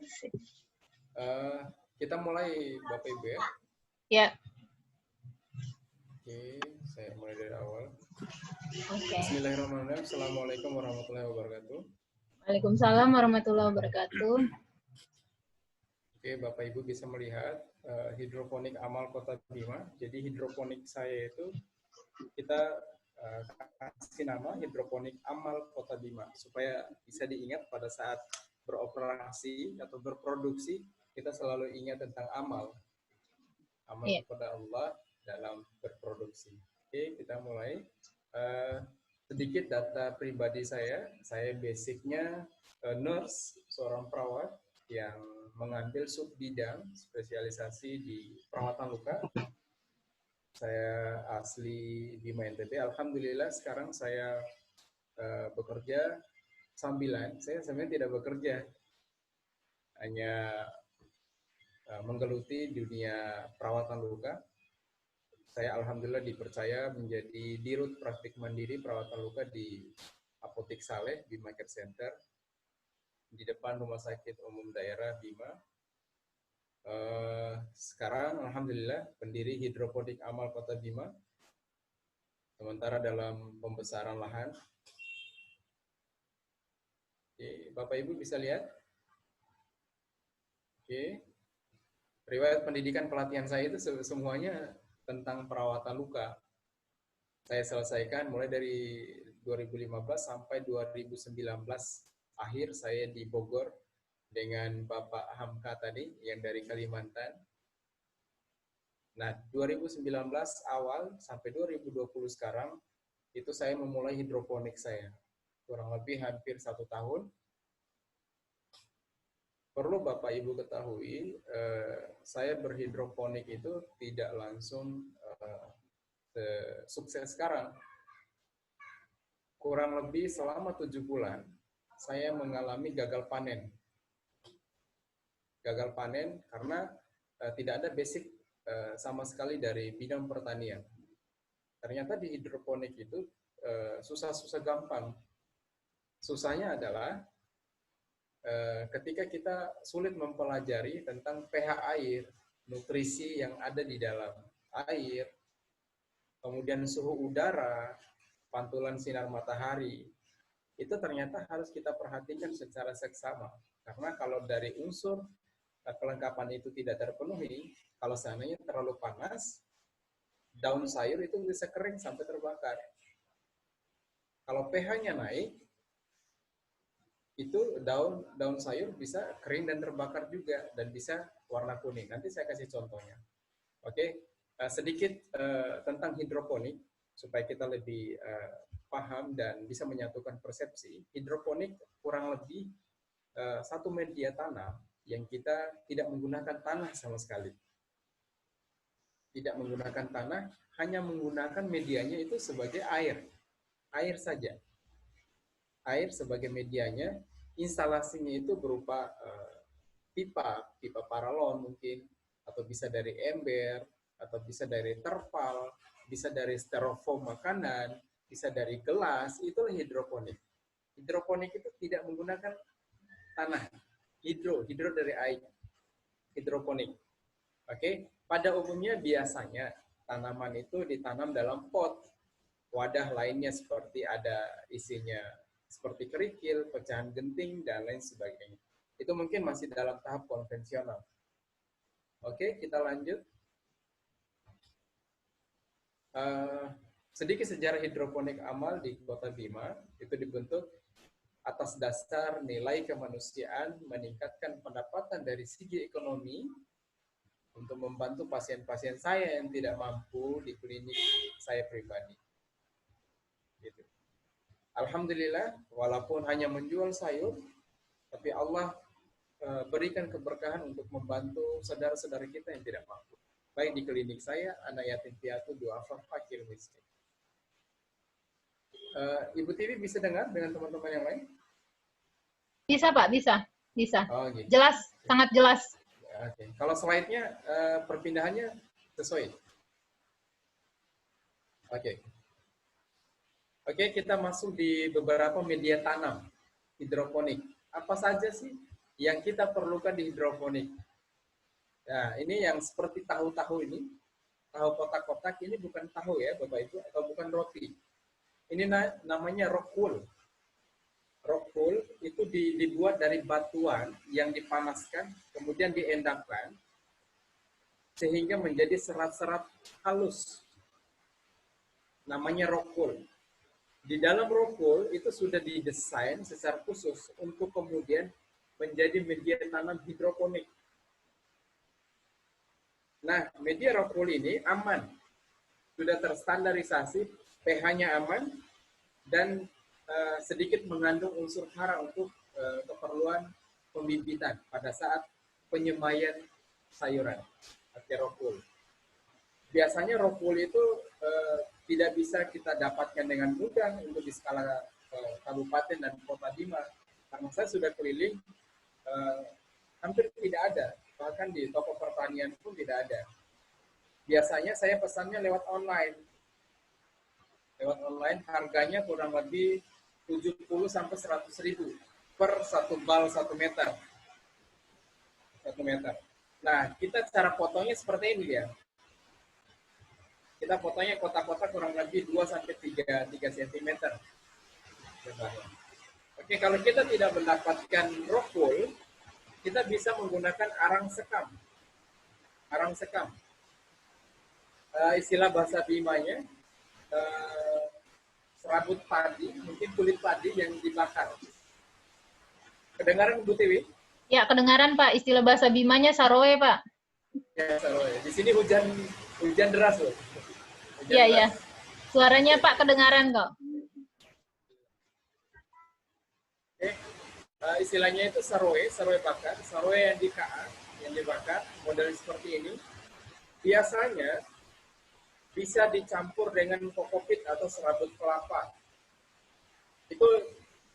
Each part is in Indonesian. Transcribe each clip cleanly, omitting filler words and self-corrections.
Eh, kita mulai Bapak Ibu ya. Ya. Oke, saya mulai dari awal. Oke. Bismillahirrahmanirrahim. Assalamualaikum warahmatullahi wabarakatuh. Waalaikumsalam warahmatullahi wabarakatuh. Oke, Bapak Ibu bisa melihat hidroponik amal Kota Bima. Jadi hidroponik saya itu kita kasih nama hidroponik amal Kota Bima supaya bisa diingat pada saat beroperasi atau berproduksi kita selalu ingat tentang amal kepada Allah dalam berproduksi. Oke, kita mulai. Sedikit data pribadi saya basicnya nurse, seorang perawat yang mengambil subbidang spesialisasi di perawatan luka. Saya asli Bima NTB. Alhamdulillah sekarang saya bekerja sambilan. Saya sebenarnya tidak bekerja, hanya menggeluti dunia perawatan luka. Saya alhamdulillah dipercaya menjadi dirut praktik mandiri perawatan luka di Apotik Saleh Bima Care Center di depan Rumah Sakit Umum Daerah Bima. Sekarang alhamdulillah pendiri hidroponik amal Kota Bima. Sementara dalam pembesaran lahan. Oke, Bapak Ibu bisa lihat. Oke. Riwayat pendidikan pelatihan saya itu semuanya tentang perawatan luka. Saya selesaikan mulai dari 2015 sampai 2019 akhir saya di Bogor dengan Bapak Hamka tadi yang dari Kalimantan. Nah, 2019 awal sampai 2020 sekarang itu saya memulai hidroponik saya. Kurang lebih hampir 1 tahun. Perlu Bapak Ibu ketahui, saya berhidroponik itu tidak langsung sukses sekarang. Kurang lebih selama 7 bulan, saya mengalami gagal panen. Gagal panen karena tidak ada basic sama sekali dari bidang pertanian. Ternyata di hidroponik itu susah-susah gampang. Susahnya adalah ketika kita sulit mempelajari tentang pH air, nutrisi yang ada di dalam air, kemudian suhu udara, pantulan sinar matahari, itu ternyata harus kita perhatikan secara seksama. Karena kalau dari unsur kelengkapan itu tidak terpenuhi, kalau seandainya terlalu panas, daun sayur itu bisa kering sampai terbakar. Kalau pH-nya naik, itu daun sayur bisa kering dan terbakar juga dan bisa warna kuning. Nanti saya kasih contohnya. Oke, sedikit tentang hidroponik supaya kita lebih paham dan bisa menyatukan persepsi. Hidroponik kurang lebih satu media tanam yang kita tidak menggunakan tanah sama sekali. Tidak menggunakan tanah, hanya menggunakan medianya itu sebagai air. Air saja. Air sebagai medianya, instalasinya itu berupa pipa paralon mungkin, atau bisa dari ember, atau bisa dari terpal, bisa dari styrofoam makanan, bisa dari gelas, itulah hidroponik. Hidroponik itu tidak menggunakan tanah, hidro dari air, hidroponik. Oke, pada umumnya biasanya tanaman itu ditanam dalam pot, wadah lainnya seperti ada isinya seperti kerikil, pecahan genting, dan lain sebagainya. Itu mungkin masih dalam tahap konvensional. Oke, kita lanjut. Sedikit sejarah hidroponik amal di Kota Bima, itu dibentuk atas dasar nilai kemanusiaan, meningkatkan pendapatan dari segi ekonomi, untuk membantu pasien-pasien saya yang tidak mampu di klinik saya pribadi. Gitu. Alhamdulillah, walaupun hanya menjual sayur, tapi Allah berikan keberkahan untuk membantu saudara-saudara kita yang tidak mampu. Baik di klinik saya, anak yatim piatu, duafa, fakir, miskin. Ibu Tiwi bisa dengar dengan teman-teman yang lain? Bisa Pak, bisa. Oh, gitu. Jelas, sangat jelas. Oke. Kalau slide-nya perpindahannya sesuai. Oke. Oke, kita masuk di beberapa media tanam hidroponik. Apa saja sih yang kita perlukan di hidroponik. Nah, ini yang seperti tahu-tahu ini, tahu kotak-kotak ini bukan tahu ya Bapak Ibu, atau bukan roti. Ini namanya rockwool. Rockwool itu dibuat dari batuan yang dipanaskan, kemudian diendapkan, sehingga menjadi serat-serat halus. Namanya rockwool. Di dalam rockwool itu sudah didesain secara khusus untuk kemudian menjadi media tanam hidroponik. Nah, media rockwool ini aman, sudah terstandarisasi, pH-nya aman, dan sedikit mengandung unsur hara untuk keperluan pembibitan pada saat penyemaian sayuran atau rockwool. Biasanya rockwool itu tidak bisa kita dapatkan dengan mudah untuk di skala kabupaten dan kota Bima. Karena saya sudah keliling, hampir tidak ada. Bahkan di toko pertanian pun tidak ada. Biasanya saya pesannya lewat online. Lewat online harganya kurang lebih 70 sampai 100 ribu per satu bal 1 meter. 1 meter. Nah, kita cara potongnya seperti ini ya. Kita potongnya kotak-kotak kurang lebih 2 sampai 3 cm. Oke, kalau kita tidak mendapatkan rockwool, kita bisa menggunakan arang sekam. Arang sekam. Istilah bahasa Bimanya, serabut padi, mungkin kulit padi yang dibakar. Kedengaran Bu Tiwi? Ya, kedengaran Pak. Istilah bahasa Bimanya saroe, Pak. Ya, saroe. Di sini hujan deras loh. Iya, iya. Suaranya Pak kedengaran kok. Oke. Istilahnya itu saroe bakar, saroe yang dibakar, model seperti ini. Biasanya bisa dicampur dengan kokopit atau serabut kelapa. Itu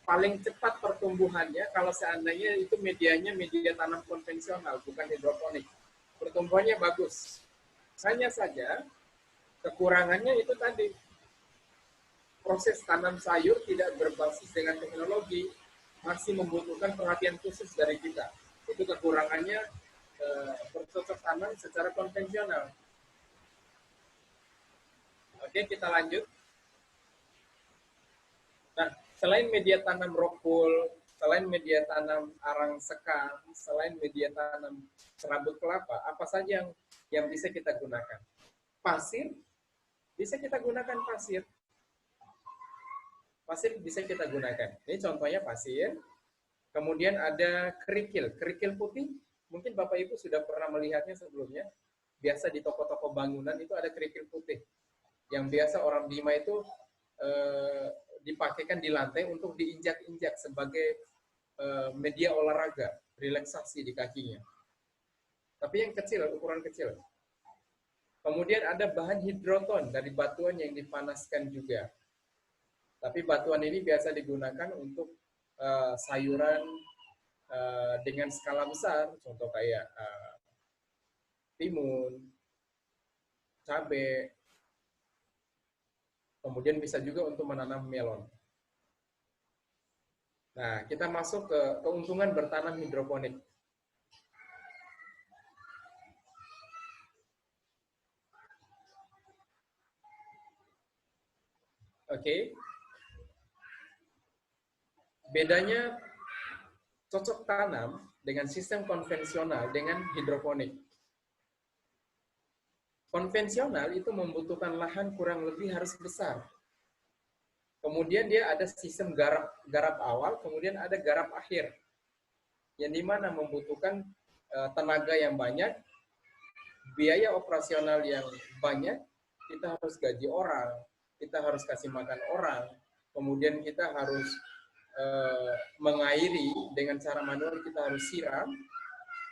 paling cepat pertumbuhannya kalau seandainya itu medianya media tanam konvensional, bukan hidroponik. Pertumbuhannya bagus. Hanya saja kekurangannya itu tadi, proses tanam sayur tidak berbasis dengan teknologi, masih membutuhkan perhatian khusus dari kita. Itu kekurangannya bercocok tanam secara konvensional. Oke, kita lanjut. Nah, selain media tanam rockwool, selain media tanam arang sekam, selain media tanam serabut kelapa, apa saja yang bisa kita gunakan? Pasir, bisa kita gunakan pasir. Pasir bisa kita gunakan. Ini contohnya pasir. Kemudian ada kerikil. Kerikil putih, mungkin Bapak Ibu sudah pernah melihatnya sebelumnya. Biasa di toko-toko bangunan itu ada kerikil putih. Yang biasa orang Bima itu dipakaikan di lantai untuk diinjak-injak sebagai media olahraga, relaksasi di kakinya. Tapi yang kecil, ukuran kecil. Kemudian ada bahan hidroton dari batuan yang dipanaskan juga. Tapi batuan ini biasa digunakan untuk sayuran dengan skala besar, contoh kayak timun, cabai, kemudian bisa juga untuk menanam melon. Nah, kita masuk ke keuntungan bertanam hidroponik. Oke. Bedanya cocok tanam dengan sistem konvensional dengan hidroponik. Konvensional itu membutuhkan lahan kurang lebih harus besar. Kemudian dia ada sistem garap awal, kemudian ada garap akhir. Yang dimana membutuhkan tenaga yang banyak, biaya operasional yang banyak, kita harus gaji orang, kita harus kasih makan orang, kemudian kita harus mengairi dengan cara manual, kita harus siram,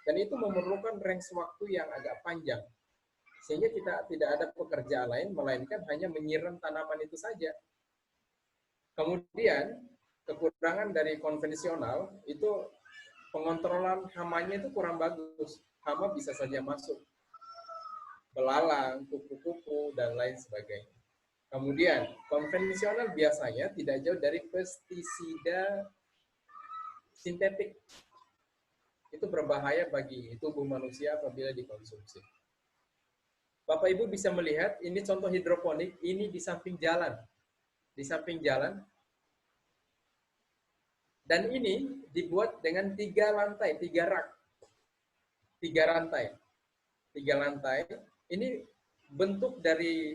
dan itu memerlukan range waktu yang agak panjang. Sehingga kita tidak ada pekerjaan lain, melainkan hanya menyiram tanaman itu saja. Kemudian, kekurangan dari konvensional, itu pengontrolan hamanya itu kurang bagus. Hama bisa saja masuk. Belalang, kupu-kupu, dan lain sebagainya. Kemudian, konvensional biasanya tidak jauh dari pestisida sintetik. Itu berbahaya bagi tubuh manusia apabila dikonsumsi. Bapak Ibu bisa melihat ini contoh hidroponik, ini di samping jalan. Di samping jalan. Dan ini dibuat dengan 3 lantai, 3 rak. 3 rantai. 3 lantai. Ini bentuk dari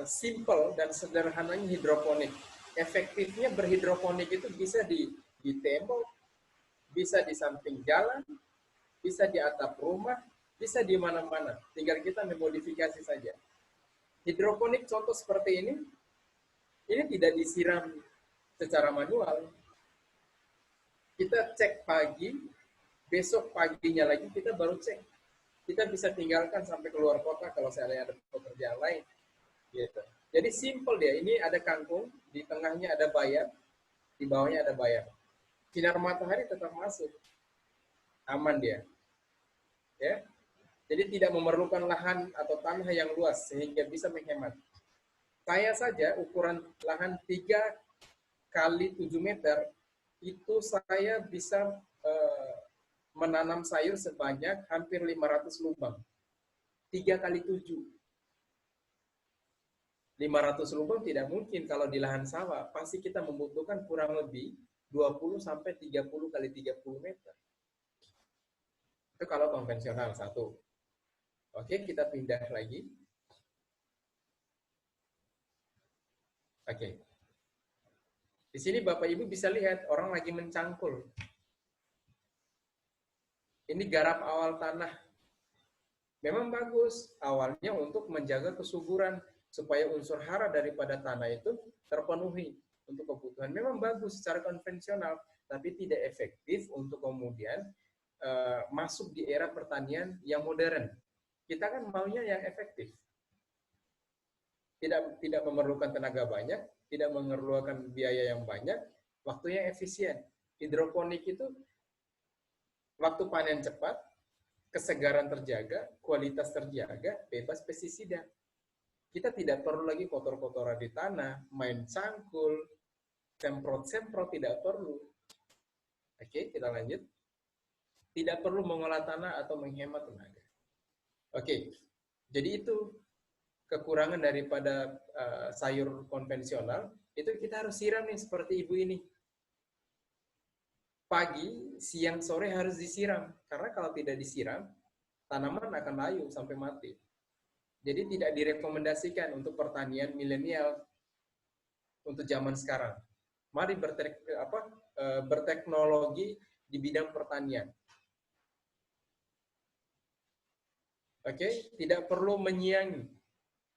simple dan sederhananya hidroponik. Efektifnya berhidroponik itu bisa di tembok, bisa di samping jalan, bisa di atap rumah, bisa di mana-mana. Tinggal kita memodifikasi saja. Hidroponik contoh seperti ini tidak disiram secara manual. Kita cek pagi, besok paginya lagi kita baru cek. Kita bisa tinggalkan sampai keluar kota kalau saya ada pekerjaan lain. Gitu. Jadi simple dia. Ini ada kangkung, di tengahnya ada bayam, di bawahnya ada bayam. Sinar matahari tetap masuk, aman dia. Ya, jadi tidak memerlukan lahan atau tanah yang luas sehingga bisa menghemat. Saya saja ukuran lahan 3 kali 7 meter itu saya bisa menanam sayur sebanyak hampir 500 lubang. 3 kali 7. 500 lubang tidak mungkin kalau di lahan sawah. Pasti kita membutuhkan kurang lebih 20 sampai 30 kali 30 meter. Itu kalau konvensional satu. Oke, kita pindah lagi. Oke. Di sini Bapak Ibu bisa lihat orang lagi mencangkul. Ini garap awal tanah. Memang bagus awalnya untuk menjaga kesuburan supaya unsur hara daripada tanah itu terpenuhi untuk kebutuhan. Memang bagus secara konvensional, tapi tidak efektif untuk kemudian masuk di era pertanian yang modern. Kita kan maunya yang efektif. Tidak memerlukan tenaga banyak, tidak memerlukan biaya yang banyak, waktunya efisien. Hidroponik itu waktu panen cepat, kesegaran terjaga, kualitas terjaga, bebas pestisida. Kita tidak perlu lagi kotor-kotoran di tanah, main cangkul, semprot-semprot, tidak perlu. Oke, kita lanjut. Tidak perlu mengolah tanah atau menghemat tenaga. Oke, jadi itu kekurangan daripada sayur konvensional, itu kita harus siram nih seperti ibu ini. Pagi, siang, sore harus disiram. Karena kalau tidak disiram, tanaman akan layu sampai mati. Jadi tidak direkomendasikan untuk pertanian milenial untuk zaman sekarang. Mari berteknologi di bidang pertanian. Oke, tidak perlu menyiangi.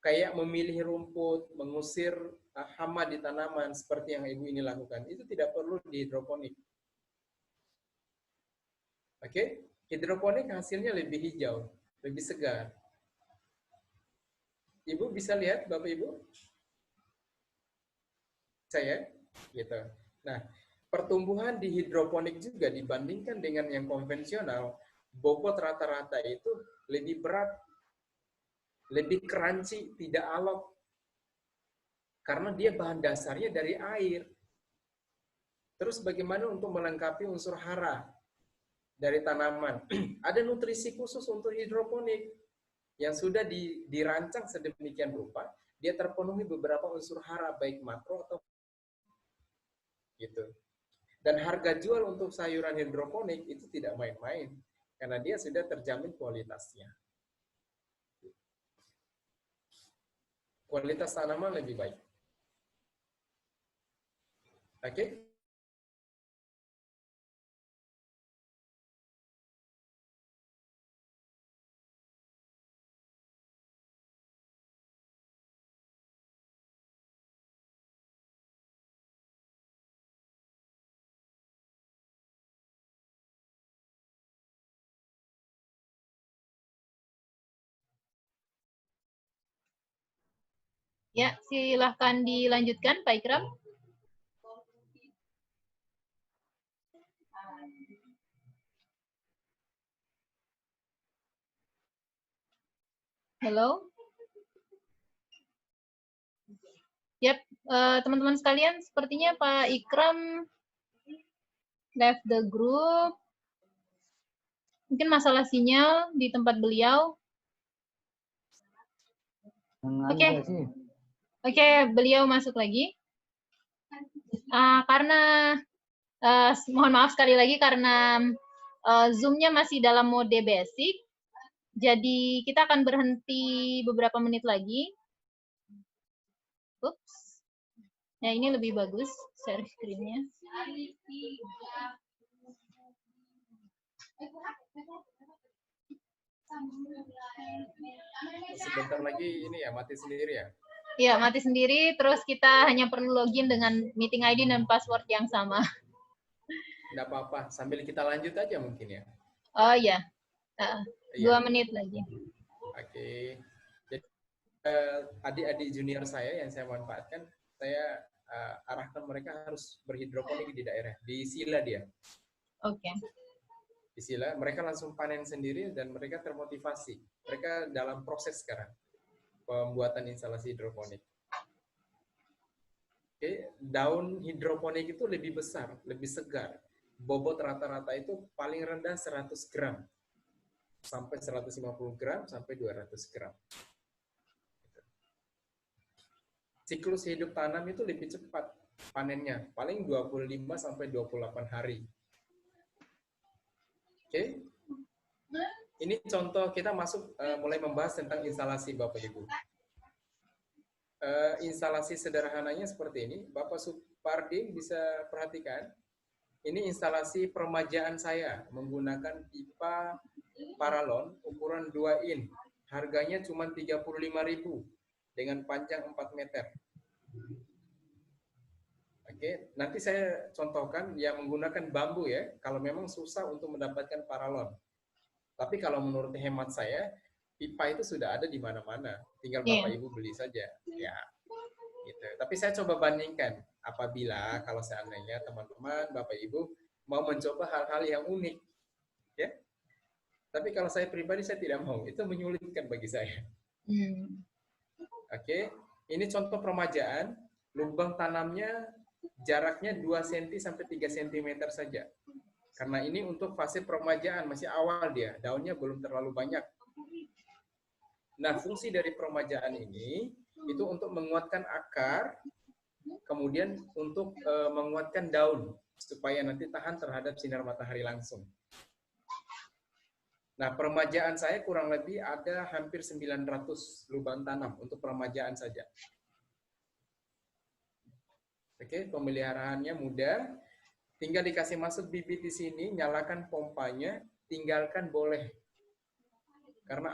Kayak memilih rumput, mengusir hama di tanaman seperti yang ibu ini lakukan. Itu tidak perlu di hidroponik. Oke, hidroponik hasilnya lebih hijau, lebih segar. Ibu bisa lihat, Bapak Ibu? Saya, gitu. Nah, pertumbuhan di hidroponik juga dibandingkan dengan yang konvensional, bobot rata-rata itu lebih berat, lebih crunchy, tidak alot. Karena dia bahan dasarnya dari air. Terus bagaimana untuk melengkapi unsur hara dari tanaman? Ada nutrisi khusus untuk hidroponik yang sudah dirancang sedemikian rupa, dia terpenuhi beberapa unsur hara baik makro atau gitu. Dan harga jual untuk sayuran hidroponik itu tidak main-main karena dia sudah terjamin kualitasnya. Kualitas tanaman lebih baik. Oke? Ya, silahkan dilanjutkan Pak Ikram. Halo. Yap, teman-teman sekalian, sepertinya Pak Ikram left the group. Mungkin masalah sinyal di tempat beliau. Oke. Oke, beliau masuk lagi. Karena mohon maaf sekali lagi karena Zoom-nya masih dalam mode basic. Jadi kita akan berhenti beberapa menit lagi. Ups. Ya, ini lebih bagus share screen-nya. Sebentar lagi ini ya mati sendiri ya? Iya, mati sendiri. Terus kita hanya perlu login dengan meeting ID dan password yang sama. Nggak apa-apa, sambil kita lanjut aja mungkin ya. Oh iya, 2 Iya. menit lagi. Oke. Jadi adik-adik junior saya yang saya manfaatkan, saya arahkan mereka harus berhidroponik di daerah, di Sila dia. Oke. Di Sila, mereka langsung panen sendiri dan mereka termotivasi. Mereka dalam proses sekarang pembuatan instalasi hidroponik. Oke, daun hidroponik itu lebih besar, lebih segar. Bobot rata-rata itu paling rendah 100 gram. Sampai 150 gram, sampai 200 gram. Siklus hidup tanam itu lebih cepat panennya, paling 25 sampai 28 hari. Oke. Ini contoh kita masuk mulai membahas tentang instalasi Bapak Ibu. Instalasi sederhananya seperti ini. Bapak Supardi bisa perhatikan. Ini instalasi permajaan saya menggunakan pipa paralon ukuran 2 in. Harganya cuma 35.000 dengan panjang 4 meter. Oke, nanti saya contohkan yang menggunakan bambu ya, kalau memang susah untuk mendapatkan paralon. Tapi kalau menurut hemat saya, pipa itu sudah ada di mana-mana. Tinggal Bapak Ibu beli saja. Ya, gitu. Tapi saya coba bandingkan, apabila kalau seandainya teman-teman, Bapak Ibu mau mencoba hal-hal yang unik, ya. Tapi kalau saya pribadi saya tidak mau, itu menyulitkan bagi saya. Oke, ini contoh permajaan, lubang tanamnya jaraknya 2 cm sampai 3 cm saja. Karena ini untuk fase permajaan, masih awal dia, daunnya belum terlalu banyak. Nah, fungsi dari permajaan ini itu untuk menguatkan akar, kemudian untuk menguatkan daun supaya nanti tahan terhadap sinar matahari langsung. Nah, permajaan saya kurang lebih ada hampir 900 lubang tanam untuk permajaan saja. Oke, pemeliharaannya mudah. Tinggal dikasih masuk bibit di sini, nyalakan pompanya, tinggalkan boleh. Karena